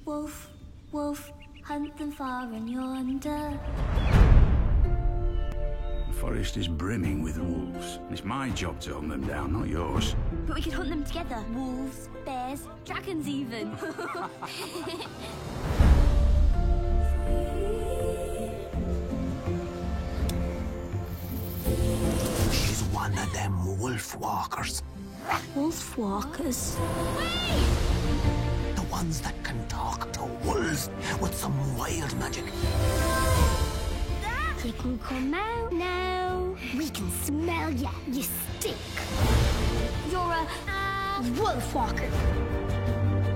Wolf, wolf, hunt them far and yonder. The forest is brimming with wolves. It's my job to hunt them down, not yours. But we could hunt them together. Wolves, bears, dragons even. She's one of them wolf walkers. Wolf walkers? The ones that can talk to wolves with some wild magic. You can come out now. We can smell ya. You stink. You're a wolf walker.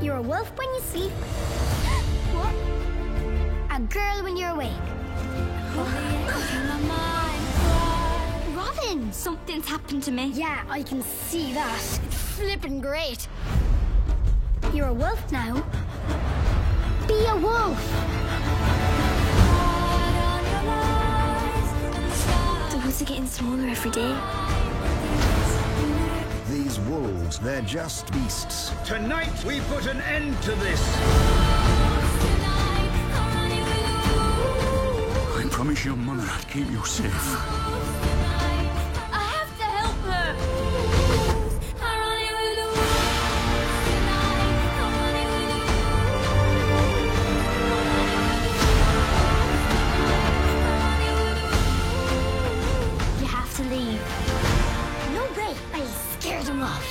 You're a wolf when you sleep. What? A girl when you're awake. Robin, something's happened to me. Yeah, I can see that. It's flippin' great. You're a wolf now. Be a wolf. The woods are getting smaller every day. These wolves, they're just beasts. Tonight we put an end to this. I promise your mother I'd keep you safe. I have to help her. You have to leave. No way. I scared him off.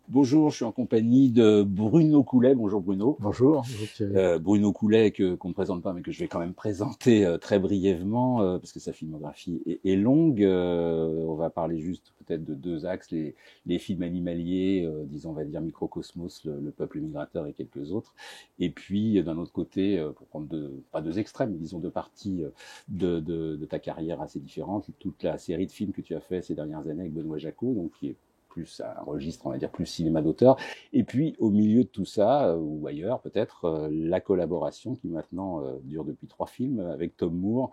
Bonjour, je suis en compagnie de Bruno Coulet. Bonjour Bruno. Bonjour. Bruno Coulet, qu'on ne présente pas, mais que je vais quand même présenter très brièvement, parce que sa filmographie est longue. On va parler juste peut-être de deux axes, les films animaliers, disons, on va dire Microcosmos, le peuple migrateur et quelques autres. Et puis, d'un autre côté, pour prendre pas deux extrêmes, mais disons deux parties de ta carrière assez différentes, toute la série de films que tu as fait ces dernières années avec Benoît Jacot, donc qui est plus un registre, on va dire, plus cinéma d'auteur. Et puis, au milieu de tout ça, ou ailleurs peut-être, la collaboration qui maintenant dure depuis 3 films avec Tom Moore,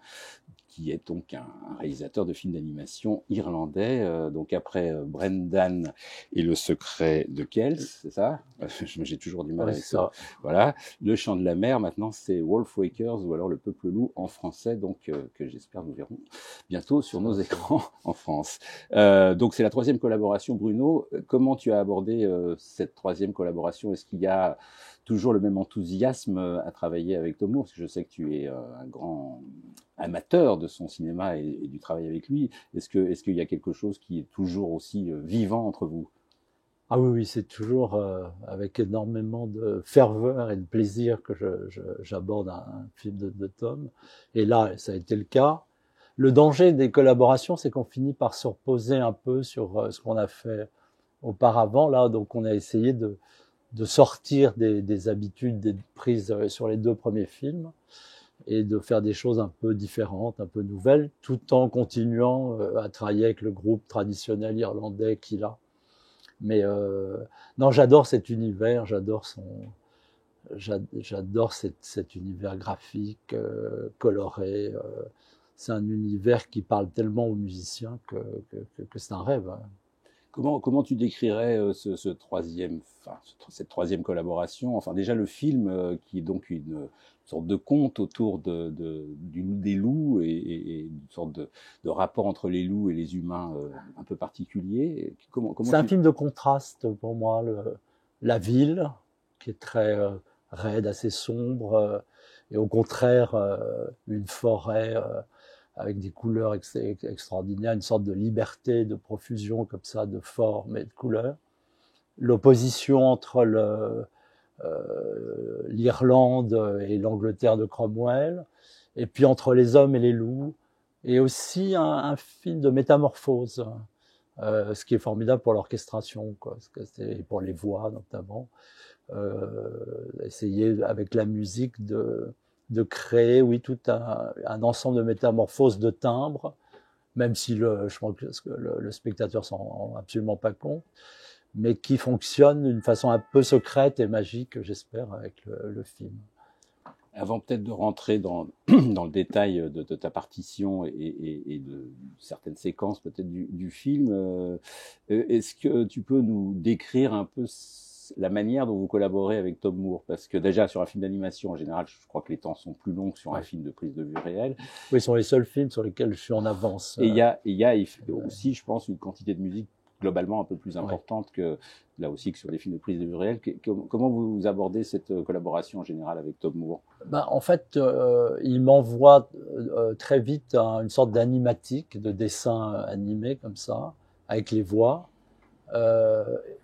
qui est donc un réalisateur de films d'animation irlandais. Donc après Brendan et Le Secret de Kells, c'est ça? J'ai toujours du mal avec ça. Voilà. Le Chant de la Mer, maintenant, c'est Wolfwakers, ou alors Le Peuple Loup en français, donc que j'espère nous verrons bientôt sur nos écrans en France. Donc c'est la 3e collaboration. Bruno, comment tu as abordé cette 3e collaboration? Est-ce qu'il y a toujours le même enthousiasme à travailler avec Tom Moore? Parce que je sais que tu es un grand amateur de son cinéma et du travail avec lui. Est-ce qu'il y a quelque chose qui est toujours aussi vivant entre vous? Ah oui, c'est toujours avec énormément de ferveur et de plaisir que j'aborde un film de Tom. Et là, ça a été le cas. Le danger des collaborations, c'est qu'on finit par se reposer un peu sur ce qu'on a fait auparavant. Là, donc on a essayé de sortir des habitudes des prises sur les 2 premiers films et de faire des choses un peu différentes, un peu nouvelles, tout en continuant à travailler avec le groupe traditionnel irlandais qu'il a. Mais non, j'adore cet univers, j'adore cet univers graphique, coloré. C'est un univers qui parle tellement aux musiciens que c'est un rêve. Comment tu décrirais cette 3e collaboration? Enfin, déjà le film qui est donc une sorte de conte autour des loups et une sorte de rapport entre les loups et les humains un peu particulier. C'est un film de contraste pour moi. La ville, qui est très raide, assez sombre, et au contraire une forêt avec des couleurs extraordinaires, une sorte de liberté, de profusion comme ça, de formes et de couleurs. L'opposition entre l'Irlande et l'Angleterre de Cromwell, et puis entre les hommes et les loups, et aussi un film de métamorphose, ce qui est formidable pour l'orchestration, quoi, et pour les voix notamment. Essayer avec la musique de créer, oui, tout un ensemble de métamorphoses de timbres, même si je pense que le spectateur s'en rend absolument pas compte, mais qui fonctionne d'une façon un peu secrète et magique, j'espère, avec le film. Avant peut-être de rentrer dans le détail de ta partition et de certaines séquences peut-être du film, est-ce que tu peux nous décrire un peu la manière dont vous collaborez avec Tobe Moore? Parce que déjà, sur un film d'animation, en général, je crois que les temps sont plus longs que sur un film de prise de vue réelle. Oui, ce sont les seuls films sur lesquels je suis en avance. Et il y a aussi, je pense, une quantité de musique globalement un peu plus importante que là aussi que sur les films de prise de vue réelle. Comment vous abordez cette collaboration en général avec Tobe Moore? En fait, il m'envoie très vite une sorte d'animatique, de dessin animé comme ça, avec les voix.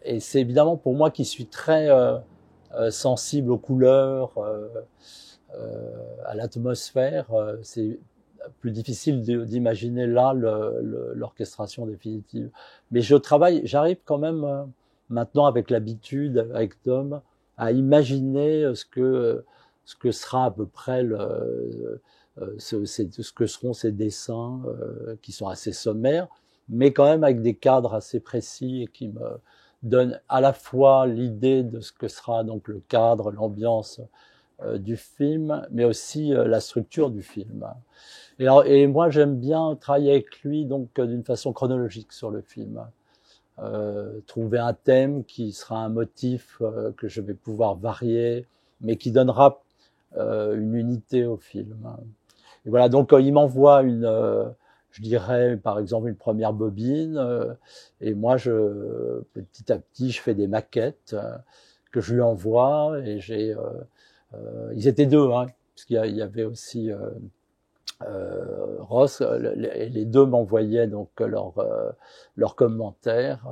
Et c'est évidemment pour moi qui suis très sensible aux couleurs, à l'atmosphère, c'est plus difficile d'imaginer là l'orchestration définitive. Mais j'arrive quand même maintenant avec l'habitude, avec Tom, à imaginer ce que sera à peu près ce que seront ces dessins qui sont assez sommaires, mais quand même avec des cadres assez précis et qui me donnent à la fois l'idée de ce que sera donc le cadre, l'ambiance du film, mais aussi la structure du film. Et moi, j'aime bien travailler avec lui donc d'une façon chronologique sur le film. Trouver un thème qui sera un motif que je vais pouvoir varier, mais qui donnera une unité au film. Et voilà, donc il m'envoie je dirais par exemple une première bobine, et moi petit à petit je fais des maquettes que je lui envoie, et ils étaient deux, hein, parce qu'il y avait aussi Ross, et les deux m'envoyaient donc leurs commentaires,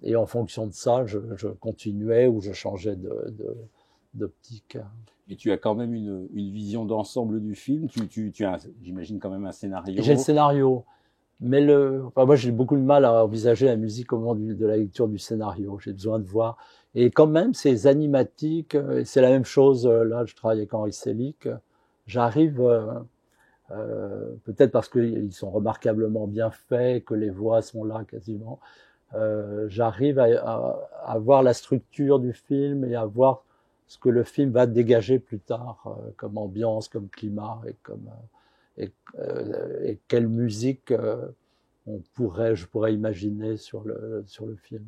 et en fonction de ça je continuais ou je changeais d'optique. Et tu as quand même une vision d'ensemble du film. Tu as, j'imagine, quand même un scénario. J'ai le scénario, mais moi j'ai beaucoup de mal à envisager la musique au moment de la lecture du scénario. J'ai besoin de voir. Et quand même, c'est animatique. C'est la même chose. Là, je travaille avec Henri Selick. J'arrive, peut-être parce qu'ils sont remarquablement bien faits, que les voix sont là quasiment. J'arrive à voir la structure du film et à voir ce que le film va dégager plus tard comme ambiance, comme climat et quelle musique je pourrais imaginer sur le film.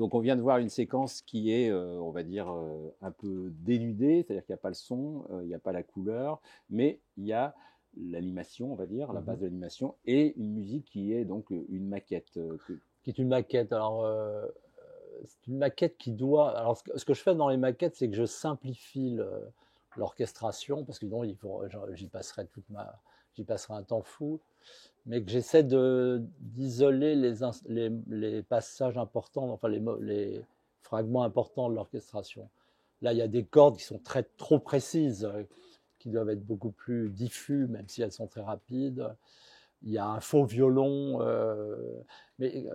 Donc on vient de voir une séquence qui est, on va dire, un peu dénudée, c'est-à-dire qu'il n'y a pas le son, il n'y a pas la couleur, mais il y a l'animation, on va dire, la base de l'animation, et une musique qui est donc une maquette. Qui est une maquette. Alors, c'est une maquette qui doit... Alors, ce que je fais dans les maquettes, c'est que je simplifie l'orchestration, parce que sinon, j'y passerai j'y passerai un temps fou, mais que j'essaie d'isoler les passages importants, enfin les fragments importants de l'orchestration. Là, il y a des cordes qui sont trop précises, qui doivent être beaucoup plus diffus, même si elles sont très rapides. Il y a un faux violon, mais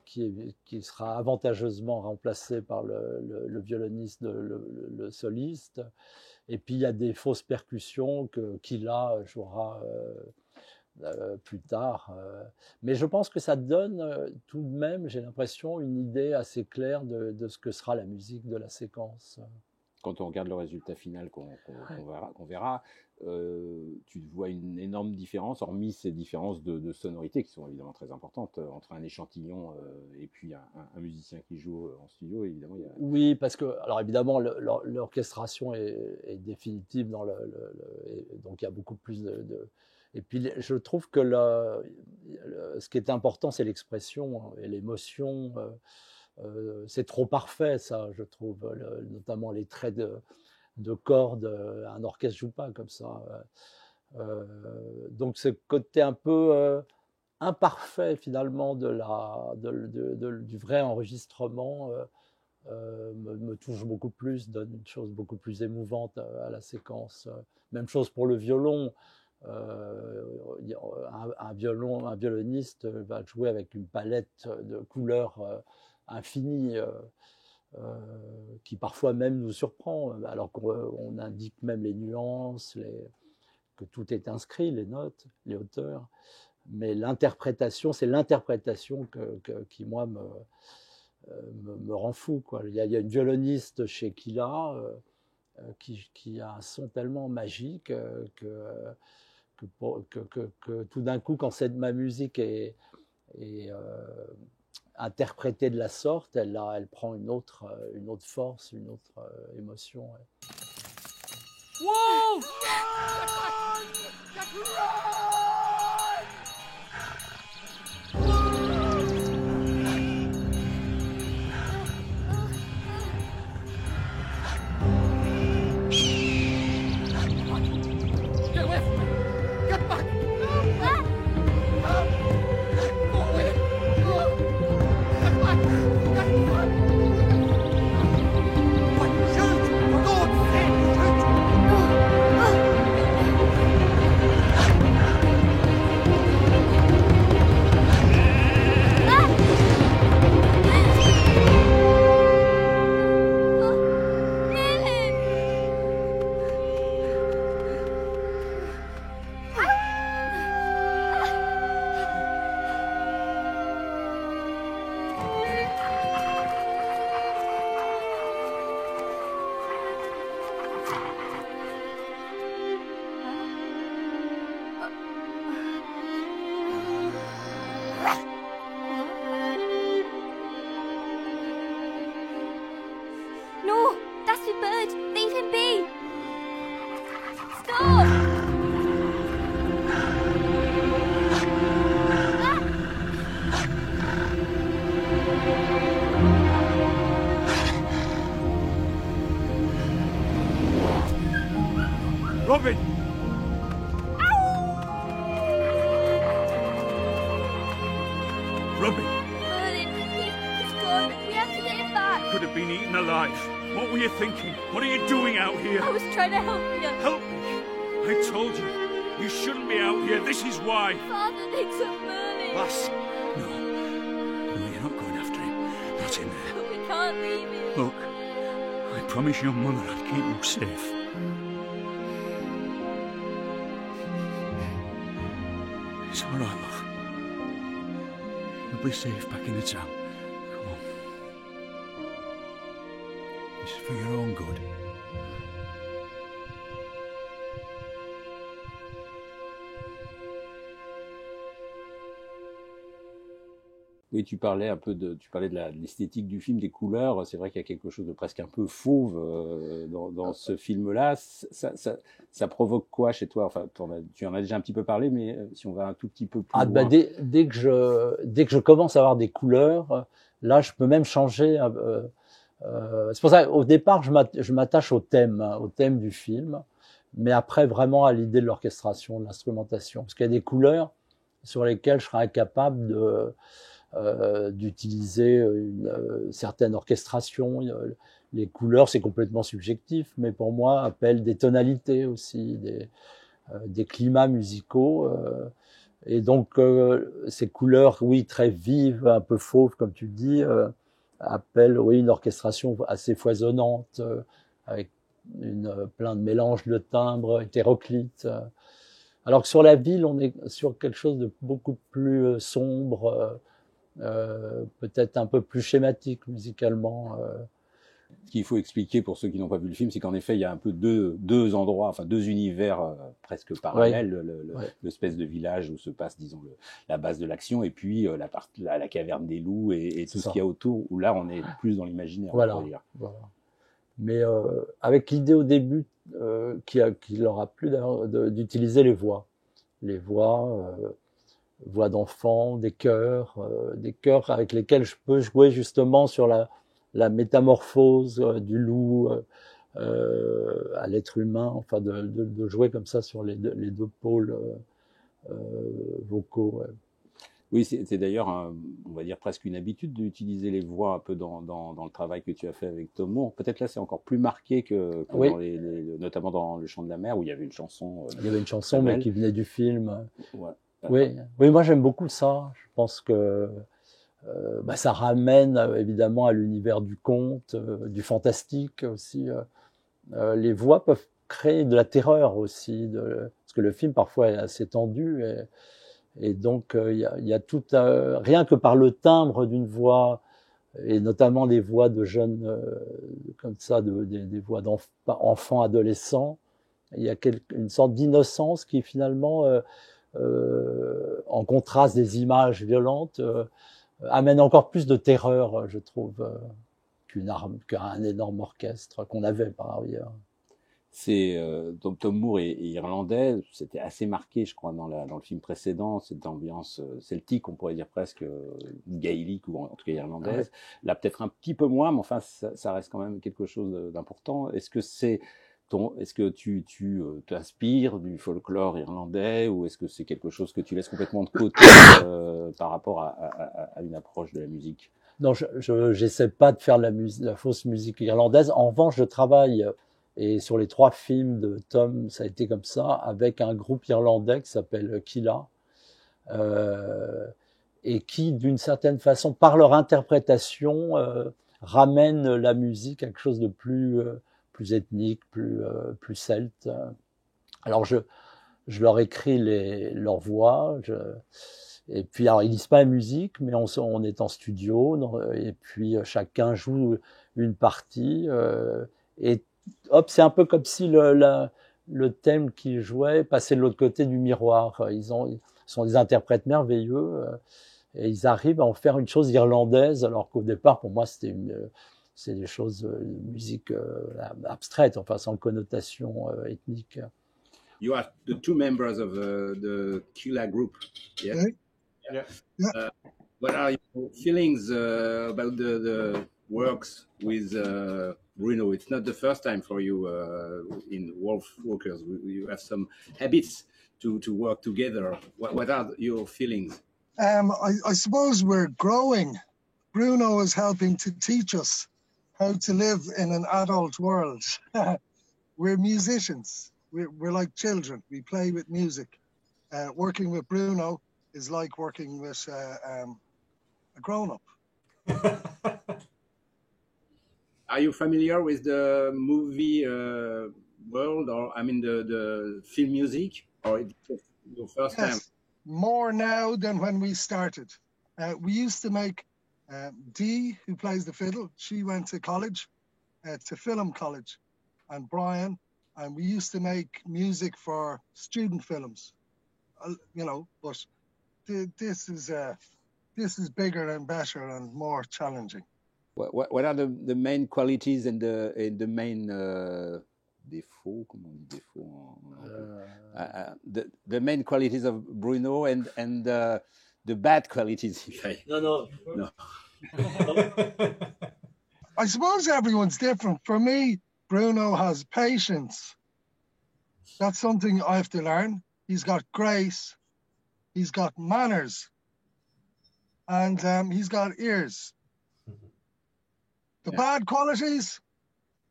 qui sera avantageusement remplacé par le violoniste, le soliste. Et puis il y a des fausses percussions qui là jouera plus tard. Mais je pense que ça donne tout de même, j'ai l'impression, une idée assez claire de ce que sera la musique de la séquence. Quand on regarde le résultat final qu'on verra, tu vois une énorme différence, hormis ces différences de sonorité qui sont évidemment très importantes, entre un échantillon et puis un musicien qui joue en studio, évidemment. Oui, parce que, alors évidemment, l'orchestration est définitive, donc il y a beaucoup plus Et puis je trouve que ce qui est important, c'est l'expression et l'émotion. C'est trop parfait, ça, je trouve, notamment les traits de cordes. Un orchestre joue pas comme ça. Donc ce côté un peu imparfait finalement du vrai enregistrement me touche beaucoup plus, donne une chose beaucoup plus émouvante à la séquence. Même chose pour le violon. Un violoniste va jouer avec une palette de couleurs infinie, qui parfois même nous surprend, alors qu'on indique même les nuances, que tout est inscrit, les notes, les hauteurs. Mais l'interprétation, c'est l'interprétation qui, moi, me rend fou, quoi. Il y a une violoniste chez Killa qui a un son tellement magique que tout d'un coup, quand ma musique est interprétée de la sorte, elle prend une autre force, une autre émotion. Ouais. Whoa! No, that's the bird. Leave him be. Stop! Robin! Robin! Merlin, he's gone. We have to get him back. Could have been eaten alive. What were you thinking? What are you doing out here? I was trying to help you. Help me! I told you. You shouldn't be out here. This is why. Father thinks of Merlin. Lass. No. No, you're not going after him. Not in there. But we can't leave him. Look, I promised your mother I'd keep you safe. It's all right, love. You'll be safe back in the town. Come on. It's for your own good. Oui, tu parlais de l'esthétique du film, des couleurs. C'est vrai qu'il y a quelque chose de presque un peu fauve dans ce film-là. Ça provoque quoi chez toi? Enfin, tu en as déjà un petit peu parlé, mais si on va un tout petit peu plus loin. Dès que je commence à avoir des couleurs, là, je peux même changer. C'est pour ça qu'au départ, je m'attache au thème du film, mais après vraiment à l'idée de l'orchestration, de l'instrumentation, parce qu'il y a des couleurs sur lesquelles je serais incapable d'utiliser une certaine orchestration. Les couleurs, c'est complètement subjectif, mais pour moi, appellent des tonalités aussi, des climats musicaux. Et donc, ces couleurs, oui, très vives, un peu fauves, comme tu dis, appellent, oui, une orchestration assez foisonnante, avec plein de mélanges de timbres hétéroclites. Alors que sur la ville, on est sur quelque chose de beaucoup plus sombre, peut-être un peu plus schématique musicalement. Ce qu'il faut expliquer pour ceux qui n'ont pas vu le film, c'est qu'en effet, il y a un peu deux endroits, enfin deux univers presque parallèles, l'espèce de village où se passe, disons, la base de l'action, et puis la caverne des loups et tout ce qu'il y a autour, où là, on est plus dans l'imaginaire. Voilà. Mais avec l'idée au début qu'il aura plu d'utiliser les voix voix d'enfants, des chœurs avec lesquels je peux jouer justement sur la métamorphose du loup à l'être humain, enfin de jouer comme ça sur les deux pôles vocaux. Ouais. Oui, c'est d'ailleurs, on va dire presque une habitude d'utiliser les voix un peu dans le travail que tu as fait avec Tom Moore. Peut-être là, c'est encore plus marqué que oui. Notamment dans Le Chant de la mer, où il y avait une chanson. Il y avait une chanson, mais qui venait du film. Ouais. Oui, moi j'aime beaucoup ça. Je pense que ça ramène évidemment à l'univers du conte, du fantastique aussi. Les voix peuvent créer de la terreur aussi, parce que le film parfois est assez tendu. Et donc, il y a tout rien que par le timbre d'une voix, et notamment des voix de jeunes comme ça, des voix d'enfants, adolescents, il y a une sorte d'innocence qui finalement, en contraste des images violentes, amène encore plus de terreur, je trouve, qu'un énorme orchestre qu'on avait par ailleurs. Tom Moore est irlandais, c'était assez marqué, je crois, dans le film précédent, cette ambiance celtique, on pourrait dire presque gaélique ou en tout cas irlandaise. Ouais. Là, peut-être un petit peu moins, mais enfin, ça reste quand même quelque chose d'important. Est-ce que tu t'inspires du folklore irlandais, ou est-ce que c'est quelque chose que tu laisses complètement de côté par rapport à une approche de la musique? Non, j'essaie pas de faire la fausse musique irlandaise. En revanche, je travaille. Et sur les 3 films de Tom, ça a été comme ça, avec un groupe irlandais qui s'appelle Killa, et qui, d'une certaine façon, par leur interprétation, ramène la musique à quelque chose de plus ethnique, plus celte. Alors je leur écris leurs voix, et puis alors ils lisent pas la musique, mais on est en studio, et puis chacun joue une partie, et hop, c'est un peu comme si le thème qu'ils jouaient passait de l'autre côté du miroir. Ils sont des interprètes merveilleux, et ils arrivent à en faire une chose irlandaise, alors qu'au départ, pour moi, c'est des choses de musique abstraite, enfin sans connotation ethnique. You are the 2 members of the Killa group, yes? Yeah. What are your feelings about the works with Bruno? It's not the first time for you in Wolfwalkers. You have some habits to work together. What are your feelings? I suppose we're growing. Bruno is helping to teach us how to live in an adult world. We're musicians. We're like children. We play with music. Working with Bruno is like working with a grown-up. Are you familiar with the movie world, or I mean the film music, or it's your first time? More now than when we started. We used to make Dee, who plays the fiddle, she went to college, to film college, and Brian, and we used to make music for student films, but this is this is bigger and better and more challenging. What are the main qualities and the main défauts, comment on dit défauts the main qualities of Bruno and the bad qualities? No. I suppose everyone's different. For me, Bruno has patience. That's something I have to learn. He's got grace. He's got manners. And he's got ears. The bad qualities,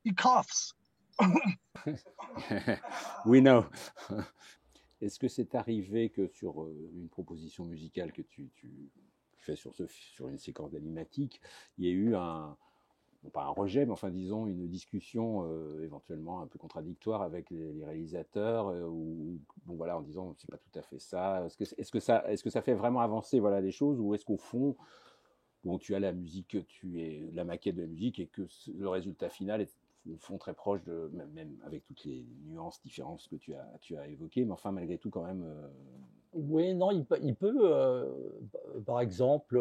he coughs. We know. Est-ce que c'est arrivé que sur une proposition musicale que tu fais sur une séquence d'animatique, il y ait eu non pas un rejet, mais enfin disons une discussion éventuellement un peu contradictoire avec les réalisateurs, ou bon voilà, en disant c'est pas tout à fait ça. Est-ce que ça fait vraiment avancer voilà les choses, ou est-ce qu'au fond bon, tu as la musique, tu es la maquette de la musique, et que le résultat final est au fond très proche de, même avec toutes les nuances, différences que tu as évoquées, mais enfin malgré tout quand même. Oui, non, il peut par exemple,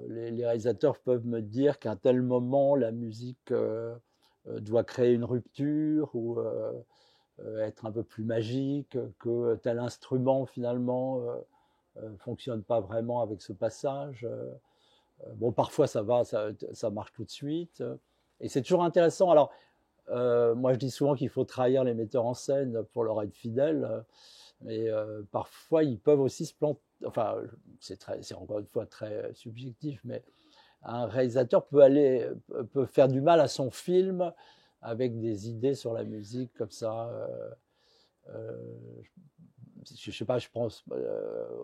les réalisateurs peuvent me dire qu'à tel moment la musique doit créer une rupture ou être un peu plus magique, que tel instrument finalement fonctionne pas vraiment avec ce passage. Bon, parfois ça va, ça marche tout de suite. Et c'est toujours intéressant. Alors, moi je dis souvent qu'il faut trahir les metteurs en scène pour leur être fidèle, mais parfois ils peuvent aussi se planter. Enfin, c'est encore une fois très subjectif, mais un réalisateur peut faire du mal à son film avec des idées sur la musique comme ça. Je sais pas, je pense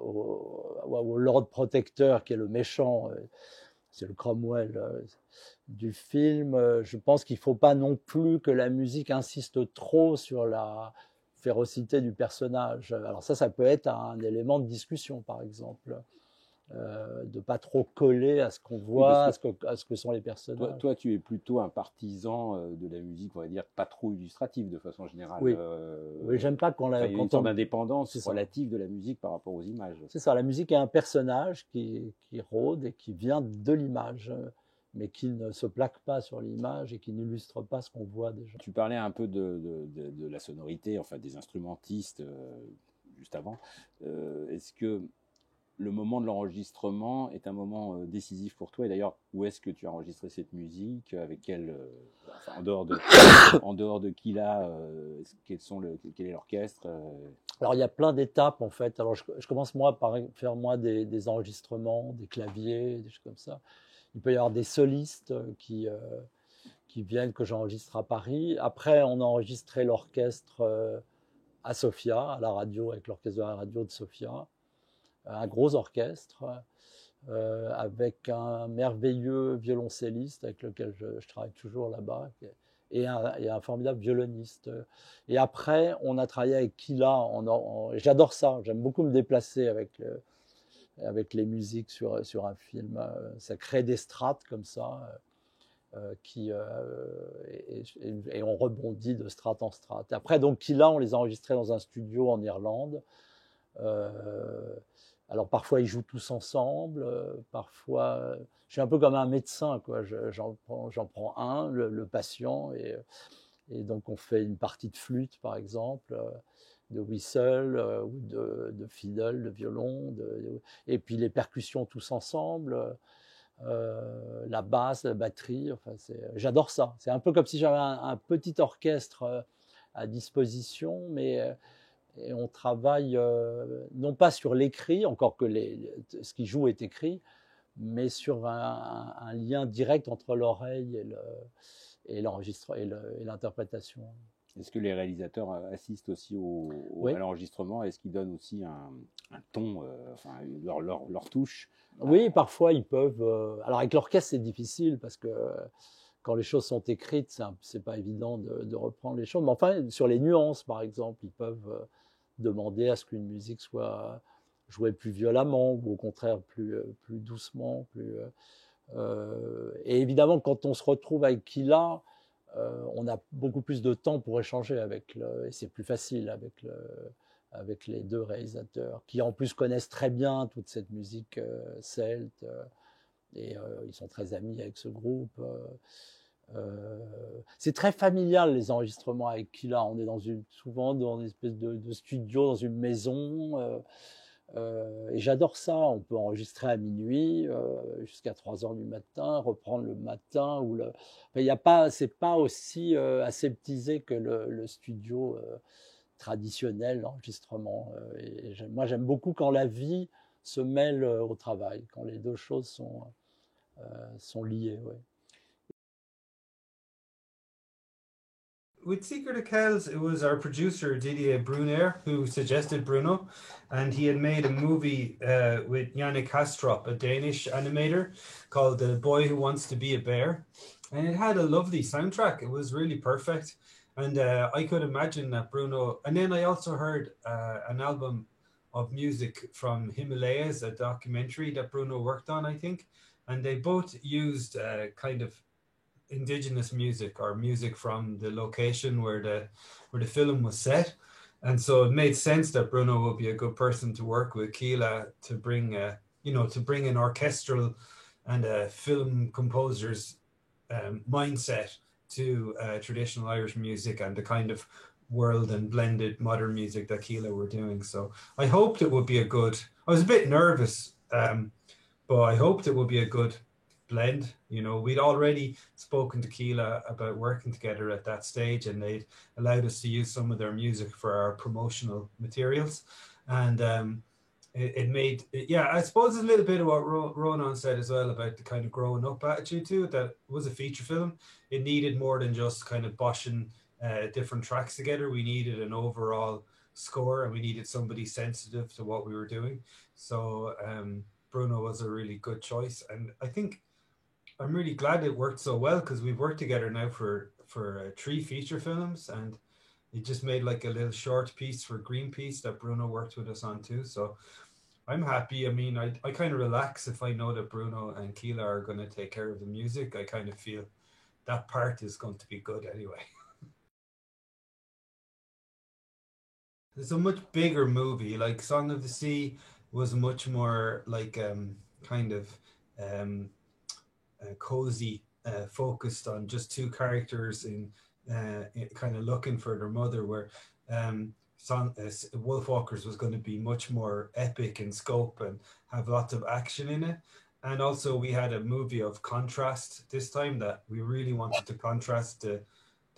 au Lord Protector qui est le méchant, c'est le Cromwell du film. Je pense qu'il faut pas non plus que la musique insiste trop sur la férocité du personnage. Alors ça peut être un élément de discussion, par exemple, de pas trop coller à ce qu'on voit, oui, à ce que sont les personnages. Toi, tu es plutôt un partisan de la musique, on va dire, pas trop illustrative de façon générale. Oui, oui, j'aime pas quand il y a une sorte d'indépendance relative de la musique par rapport aux images. C'est ça, la musique est un personnage qui rôde et qui vient de l'image, mais qui ne se plaque pas sur l'image et qui n'illustre pas ce qu'on voit déjà. Tu parlais un peu de la sonorité, enfin des instrumentistes juste avant. Est-ce que le moment de l'enregistrement est un moment décisif pour toi? Et d'ailleurs, où est-ce que tu as enregistré cette musique? Avec quel, enfin, en dehors de qui là, quel est l'orchestre? Alors il y a plein d'étapes en fait. Alors je commence moi par faire des enregistrements, des claviers, des choses comme ça. Il peut y avoir des solistes qui viennent, que j'enregistre à Paris. Après, on a enregistré l'orchestre à Sofia, à la radio, avec l'orchestre de la radio de Sofia. Un gros orchestre avec un merveilleux violoncelliste avec lequel je travaille toujours là-bas, et un formidable violoniste. Et après, on a travaillé avec Killa. J'adore ça, j'aime beaucoup me déplacer avec les musiques sur un film. Ça crée des strates comme ça, et on rebondit de strate en strate. Après, donc Killa, on les a enregistrés dans un studio en Irlande. Alors parfois ils jouent tous ensemble, parfois je suis un peu comme un médecin, quoi. J'en prends un, le patient, et donc on fait une partie de flûte par exemple, de whistle ou de fiddle, de violon, et puis les percussions tous ensemble, la basse, la batterie. Enfin j'adore ça. C'est un peu comme si j'avais un petit orchestre à disposition, mais et on travaille non pas sur l'écrit, encore que ce qui joue est écrit, mais sur un lien direct entre l'oreille et l'interprétation. Est-ce que les réalisateurs assistent aussi oui, à l'enregistrement? Est-ce qu'ils donnent aussi un ton, enfin leur touche? Oui, parfois ils peuvent. Alors avec l'orchestre c'est difficile parce que quand les choses sont écrites, c'est pas évident de reprendre les choses. Mais enfin, sur les nuances, par exemple, ils peuvent demander à ce qu'une musique soit jouée plus violemment ou au contraire plus doucement. Et évidemment, quand on se retrouve avec Killa, on a beaucoup plus de temps pour échanger et c'est plus facile avec les deux réalisateurs, qui en plus connaissent très bien toute cette musique celte, et ils sont très amis avec ce groupe. C'est très familial les enregistrements avec Killa. On est souvent dans une espèce de studio, dans une maison. Et j'adore ça. On peut enregistrer à minuit jusqu'à 3 heures du matin, reprendre le matin. C'est pas aussi aseptisé que le studio traditionnel, l'enregistrement. Moi, j'aime beaucoup quand la vie se mêle au travail, quand les deux choses sont liées. Ouais. With Secret of Kells, it was our producer Didier Brunner who suggested Bruno, and he had made a movie with Yannick Kastrup, a Danish animator, called The Boy Who Wants to Be a Bear, and it had a lovely soundtrack. It was really perfect, and I could imagine that Bruno. And then I also heard an album of music from Himalayas, a documentary that Bruno worked on, I think, and they both used kind of indigenous music or music from the location where the film was set, and so it made sense that Bruno would be a good person to work with Killa to bring an orchestral and a film composer's mindset to traditional Irish music and the kind of world and blended modern music that Killa were doing. So I hoped it would be I was a bit nervous, but I hoped it would be a good blend. We'd already spoken to Killa about working together at that stage, and they'd allowed us to use some of their music for our promotional materials, and it made I suppose a little bit of what Ronan said as well about the kind of growing up attitude to it, that it was a feature film. It needed more than just kind of boshing different tracks together. We needed an overall score, and we needed somebody sensitive to what we were doing. So Bruno was a really good choice, and I think I'm really glad it worked so well, because we've worked together now for 3 feature films, and it just made like a little short piece for Greenpeace that Bruno worked with us on too. So I'm happy. I mean, I kind of relax if I know that Bruno and Killa are going to take care of the music. I kind of feel that part is going to be good anyway. It's a much bigger movie. Like Song of the Sea was much more like kind of cozy, focused on just 2 characters in kind of looking for their mother, where Wolfwalkers was going to be much more epic in scope and have lots of action in it. And also we had a movie of contrast this time, that we really wanted to contrast the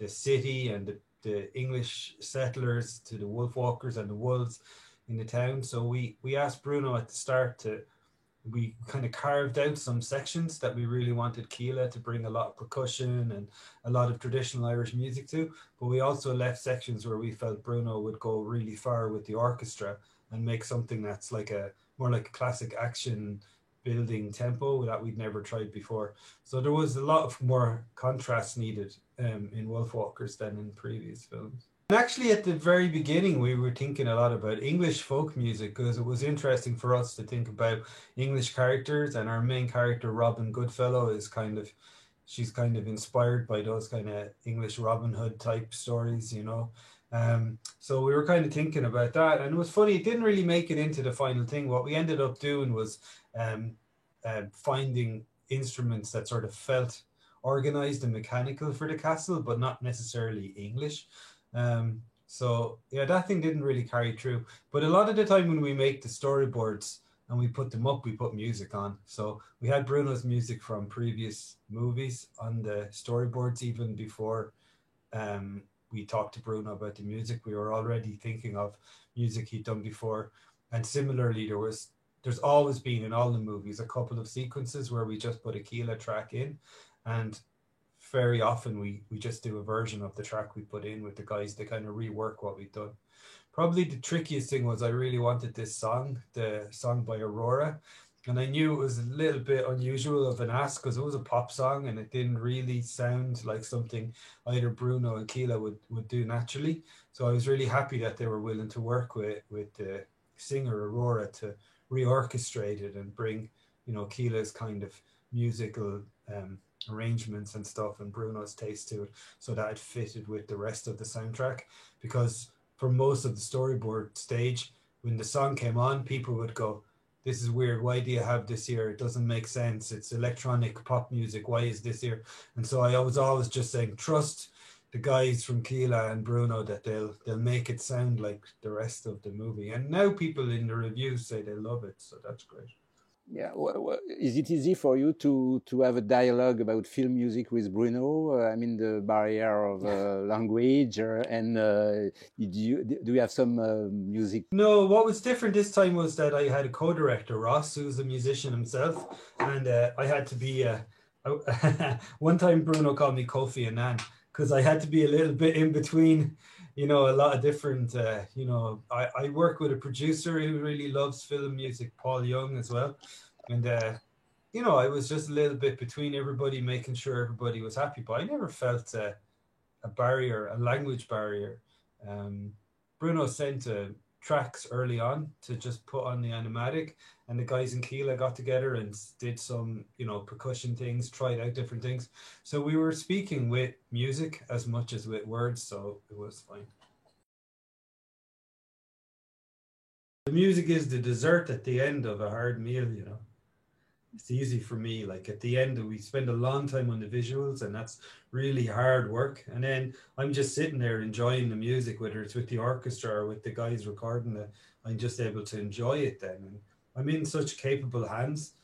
city and the English settlers to the Wolfwalkers and the wolves in the town. So we asked Bruno at the start we kind of carved out some sections that we really wanted Killa to bring a lot of percussion and a lot of traditional Irish music to, but we also left sections where we felt Bruno would go really far with the orchestra and make something that's more like a classic action building tempo that we'd never tried before. So there was a lot of more contrast needed in Wolfwalkers than in previous films. And actually at the very beginning, we were thinking a lot about English folk music, because it was interesting for us to think about English characters, and our main character, Robin Goodfellow, she's kind of inspired by those kind of English Robin Hood type stories, so we were kind of thinking about that, and it was funny, it didn't really make it into the final thing. What we ended up doing was finding instruments that sort of felt organized and mechanical for the castle, but not necessarily English. So yeah, that thing didn't really carry through. But a lot of the time when we make the storyboards and we put them up, we put music on. So we had Bruno's music from previous movies on the storyboards even before we talked to Bruno about the music. We were already thinking of music he'd done before. And similarly, there's always been in all the movies a couple of sequences where we just put a Killa track in, and very often we just do a version of the track we put in with the guys to kind of rework what we've done. Probably the trickiest thing was I really wanted this song, the song by Aurora, and I knew it was a little bit unusual of an ask because it was a pop song and it didn't really sound like something either Bruno and Killa would do naturally. So I was really happy that they were willing to work with the singer Aurora to reorchestrate it and bring, Killa's kind of musical arrangements and stuff and Bruno's taste to it, so that it fitted with the rest of the soundtrack. Because for most of the storyboard stage. When the song came on, people would go, "This is weird. Why do you have this here? It doesn't make sense. It's electronic pop music. Why is this here?" And so I was always just saying, trust the guys from Keela and Bruno that they'll make it sound like the rest of the movie. And now people in the reviews say they love it, so that's great. Yeah, is it easy for you to have a dialogue about film music with Bruno? I mean, the barrier of language, and do you have some music? No, what was different this time was that I had a co-director, Ross, who's a musician himself, and I had to be. One time, Bruno called me Kofi Annan because I had to be a little bit in between. You know, a lot of different, you know, I work with a producer who really loves film music, Paul Young, as well. And, you know, I was just a little bit between everybody, making sure everybody was happy. But I never felt a barrier, a language barrier. Bruno sent tracks early on to just put on the animatic, and the guys in Keela got together and did some, you know, percussion things, tried out different things. So we were speaking with music as much as with words, so it was fine. The music is the dessert at the end of a hard meal, you know. It's easy for me. Like at the end, we spend a long time on the visuals, and that's really hard work. And then I'm just sitting there enjoying the music, whether it's with the orchestra or with the guys recording it. I'm just able to enjoy it then. And I'm in such capable hands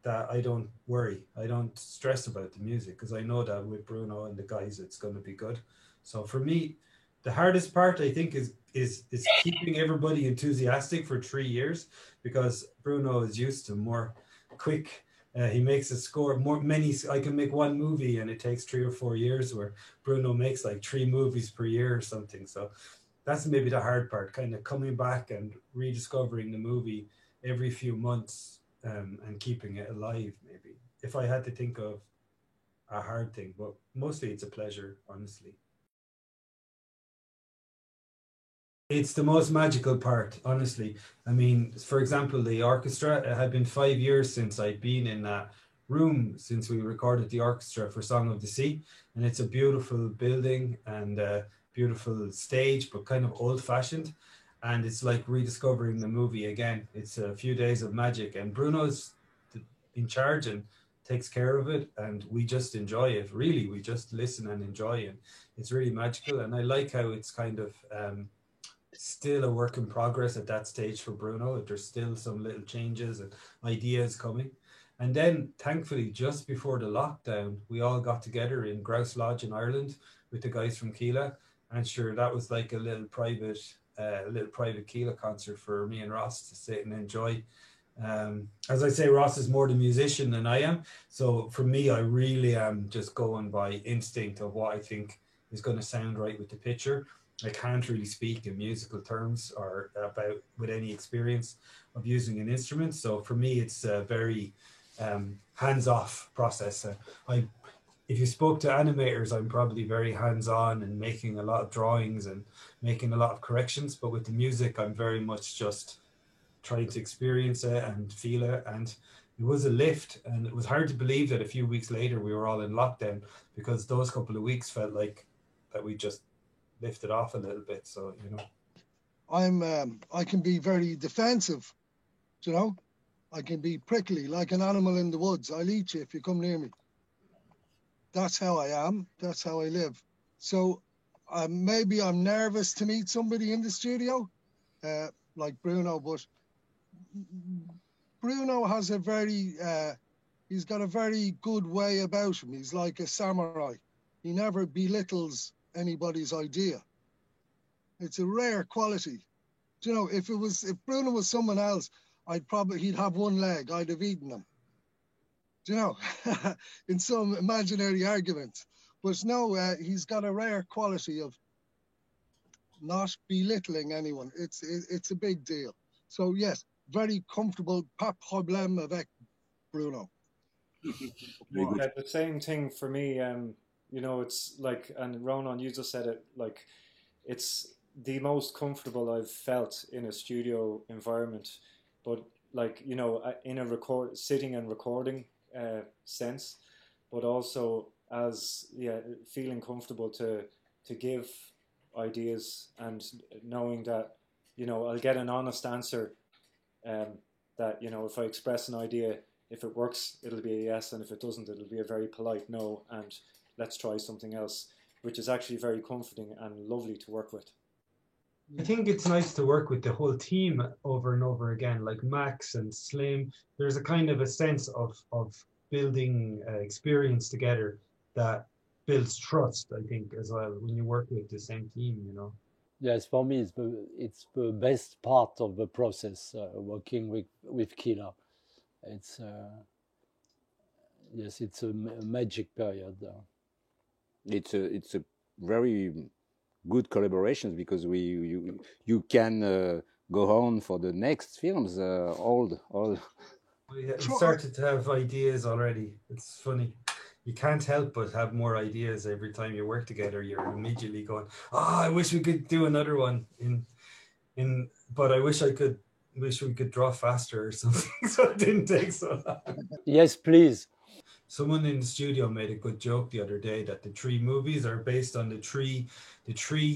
that I don't worry. I don't stress about the music because I know that with Bruno and the guys, it's going to be good. So for me, the hardest part, I think, is keeping everybody enthusiastic for 3 years, because Bruno is used to more quick. He makes a score I can make one movie and it takes 3 or 4 years, where Bruno makes like 3 movies per year or something. So that's maybe the hard part, kind of coming back and rediscovering the movie every few months, and keeping it alive, maybe, if I had to think of a hard thing. But mostly it's a pleasure, honestly. It's the most magical part, honestly. I mean, for example, the orchestra, it had been 5 years since I'd been in that room since we recorded the orchestra for Song of the Sea. And it's a beautiful building and a beautiful stage, but kind of old fashioned. And it's like rediscovering the movie again. It's a few days of magic, and Bruno's in charge and takes care of it. And we just enjoy it. Really, we just listen and enjoy it. It's really magical. And I like how it's kind of, still a work in progress at that stage for Bruno. There's still some little changes and ideas coming. And then thankfully, just before the lockdown, we all got together in Grouse Lodge in Ireland with the guys from Keela. And sure, that was like a little private Keela concert for me and Ross to sit and enjoy. As I say, Ross is more the musician than I am. So for me, I really am just going by instinct of what I think is going to sound right with the picture. I can't really speak in musical terms or about with any experience of using an instrument. So for me, it's a very hands-off process. If you spoke to animators, I'm probably very hands-on and making a lot of drawings and making a lot of corrections. But with the music, I'm very much just trying to experience it and feel it. And it was a lift, and it was hard to believe that a few weeks later we were all in lockdown, because those couple of weeks felt like that we just lifted off a little bit. So, you know, I can be very defensive, you know. I can be prickly like an animal in the woods. I'll eat you if you come near me. That's how I am. That's how I live. So maybe I'm nervous to meet somebody in the studio, like Bruno, but Bruno has he's got a very good way about him. He's like a samurai. He never belittles anybody's idea. It's a rare quality. You know, if Bruno was someone else, he'd have one leg, I'd have eaten him. You know, in some imaginary argument. But no, he's got a rare quality of not belittling anyone. It's a big deal. So yes, very comfortable, pas problème avec Bruno. Yeah, the same thing for me. You know, it's like, and Ronan, you just said it, like, it's the most comfortable I've felt in a studio environment. But like, you know, in a sitting and recording sense, but also as feeling comfortable to give ideas and knowing that, you know, I'll get an honest answer, that, you know, if I express an idea, if it works, it'll be a yes, and if it doesn't, it'll be a very polite no, and let's try something else, which is actually very comforting and lovely to work with. I think it's nice to work with the whole team over and over again, like Max and Slim. There's a kind of a sense of building experience together that builds trust, I think, as well, when you work with the same team, you know. Yes, for me, it's the best part of the process, working with Killer. It's yes, it's a magic period. It's a very good collaboration because you can go on for the next films. All. We started to have ideas already. It's funny. You can't help but have more ideas every time you work together. You're immediately going, "Oh, I wish we could do another one." But I wish we could draw faster or something, so it didn't take so long. Yes, please. Someone in the studio made a good joke the other day that the 3 movies are based on the three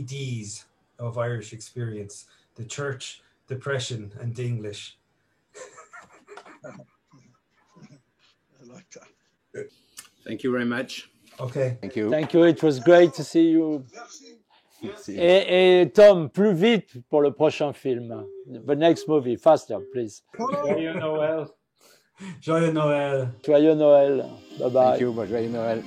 Ds of Irish experience: the church, depression, and English. I like that. Thank you very much. Okay. Thank you. Thank you. It was great to see you. Et Tom, plus vite pour le prochain film. The next movie, faster, please. Joyeux Noël. Joyeux Noël. Joyeux Noël. Bye bye. Thank you. Joyeux Noël.